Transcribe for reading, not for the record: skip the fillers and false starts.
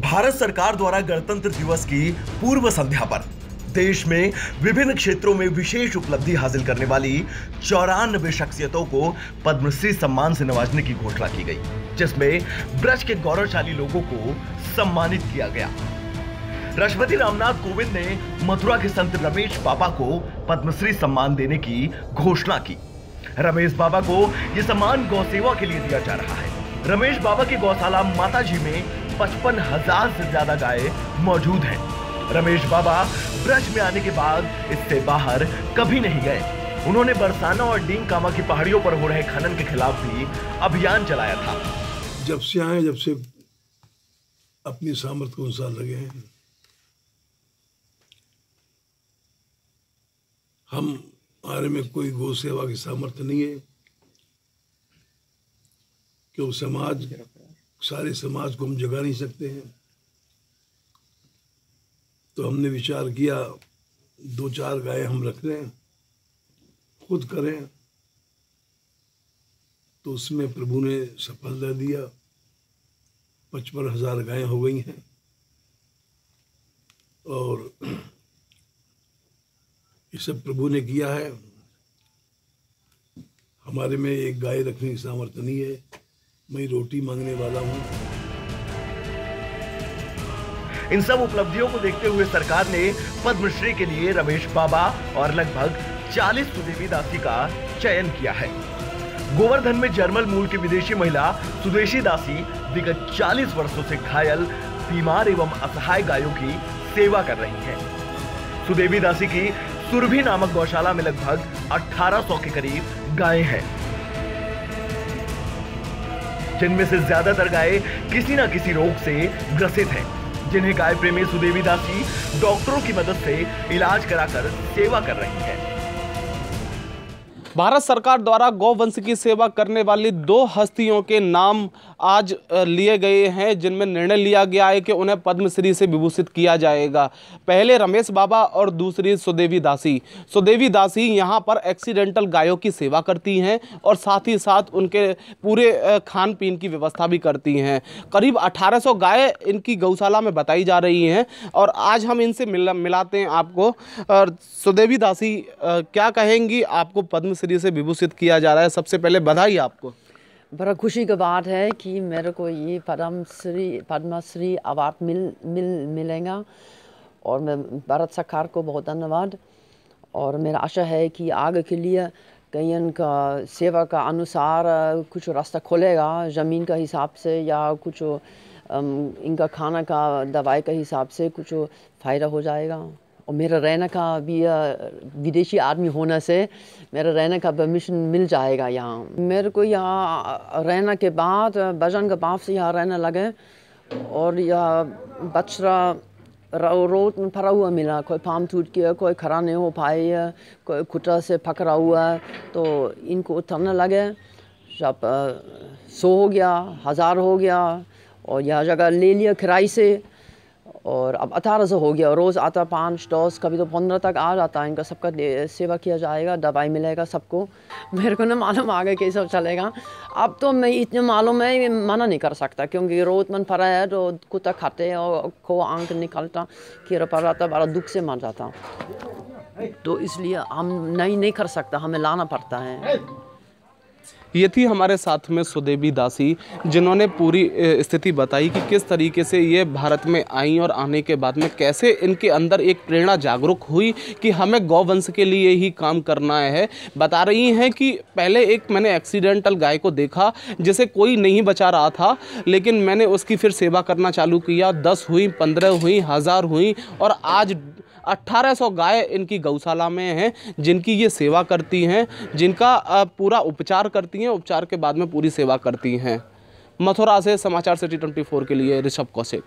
भारत सरकार द्वारा गणतंत्र दिवस की पूर्व संध्या पर देश में विभिन्न क्षेत्रों में विशेष उपलब्धि हासिल करने वाली 94 शख्सियतों को पद्मश्री सम्मान से नवाजने की घोषणा की गई, जिसमें ब्रज के गौरवशाली लोगों को सम्मानित किया गया। राष्ट्रपति रामनाथ कोविंद ने मथुरा के संत रमेश बाबा को पद्मश्री सम्मान देने की घोषणा की। रमेश बाबा को यह सम्मान गौ सेवा के लिए दिया जा रहा है। रमेश बाबा की गौशाला माताजी में 55,000 से ज्यादा गाय मौजूद हैं। रमेश बाबा ब्रज में आने के बाद इससे बाहर कभी नहीं गए। उन्होंने बरसाना और डींग कामा की पहाड़ियों पर हो रहे खनन के खिलाफ भी अभियान चलाया था। जब से आए, जब से अपनी सामर्थ्य के अनुसार लगे हैं, हमारे में कोई गौ सेवा की सामर्थ्य नहीं है कि वो सारे समाज को हम जगा नहीं सकते हैं। तो हमने विचार किया 2-4 गाय हम रख रहे हैं, खुद करें। तो उसमें प्रभु ने सफलता दिया। 55,000 गायें हो गई हैं और ये सब प्रभु ने किया है। हमारे में एक गाय रखने की सामर्थ्य नहीं है। मैं रोटी मांगने वाला हूँ। इन सब उपलब्धियों को देखते हुए सरकार ने पद्मश्री के लिए रमेश बाबा और लगभग 40 सुदेवी दासी का चयन किया है। गोवर्धन में जर्मन मूल की विदेशी महिला सुदेशी दासी विगत 40 वर्षों से घायल, बीमार एवं असहाय गायों की सेवा कर रही हैं। सुदेवी दासी की सुरभि नामक गौशाला में लगभग 1800 के करीब गायें हैं, जिनमें से ज्यादातर गायें किसी न किसी रोग से ग्रसित हैं, जिन्हें गाय प्रेमी सुदेवी दासी डॉक्टरों की मदद से इलाज कराकर सेवा कर रही है। भारत सरकार द्वारा गौवंश की सेवा करने वाली 2 हस्तियों के नाम आज लिए गए हैं, जिनमें निर्णय लिया गया है कि उन्हें पद्मश्री से विभूषित किया जाएगा। पहले रमेश बाबा और दूसरी सुदेवी दासी। सुदेवी दासी यहाँ पर एक्सीडेंटल गायों की सेवा करती हैं और साथ ही साथ उनके पूरे खान पीन की व्यवस्था भी करती हैं। करीब 1800 गाय इनकी गौशाला में बताई जा रही हैं और आज हम इनसे मिलाते हैं आपको। और सुदेवी दासी, क्या कहेंगी? आपको पद्मश्री से विभूषित किया जा रहा है, सबसे पहले बधाई आपको। बड़ा खुशी की बात है कि मेरे को ये पद्मश्री अवार्ड मिलेगा और मैं भारत सरकार को बहुत धन्यवाद। और मेरा आशा है कि आगे के लिए कहीं इनका सेवा का अनुसार कुछ रास्ता खोलेगा, ज़मीन का हिसाब से या कुछ इनका खाना का दवाई का हिसाब से कुछ फ़ायदा हो जाएगा। और मेरा रहने का भी विदेशी आदमी होने से मेरा रहने का परमिशन मिल जाएगा यहाँ। मेरे को यहाँ रहने के बाद बजन के बाप से यहाँ रहने लगे और यह बछड़ा रोड में पड़ा हुआ मिला। कोई पाम टूट गया, कोई खड़ा नहीं हो पाए, कोई खुटा से पकड़ा हुआ, तो इनको उतरने लगे। जब 100 हो गया, 1000 हो गया और यह जगह ले लिया किराए से और अब 1800 हो गया। रोज़ आता 5-10, कभी तो 15 तक आ जाता है। इनका सबका सेवा किया जाएगा, दवाई मिलेगा सबको। मेरे को ना मालूम आगे कैसे चलेगा। अब तो मैं इतने मालूम है, मना नहीं कर सकता क्योंकि रोज मन पड़ा है तो कुत्ता खाते और को आंख निकलता, कीड़ा पड़ जाता, बड़ा दुख से मर जाता। तो इसलिए हम नहीं कर सकता, हमें लाना पड़ता है। ये थी हमारे साथ में सुदेवी दासी, जिन्होंने पूरी स्थिति बताई कि किस तरीके से ये भारत में आई और आने के बाद में कैसे इनके अंदर एक प्रेरणा जागरूक हुई कि हमें गौवंश के लिए ही काम करना है। बता रही हैं कि पहले एक मैंने एक्सीडेंटल गाय को देखा जिसे कोई नहीं बचा रहा था, लेकिन मैंने उसकी फिर सेवा करना चालू किया। 10 हुई, 15 हुई, 1000 हुई और आज 1800 गाय इनकी गौशाला में हैं, जिनकी ये सेवा करती हैं, जिनका पूरा उपचार करती हैं, उपचार के बाद में पूरी सेवा करती हैं। मथुरा से समाचार सिटी 24 के लिए ऋषभ कौशिक।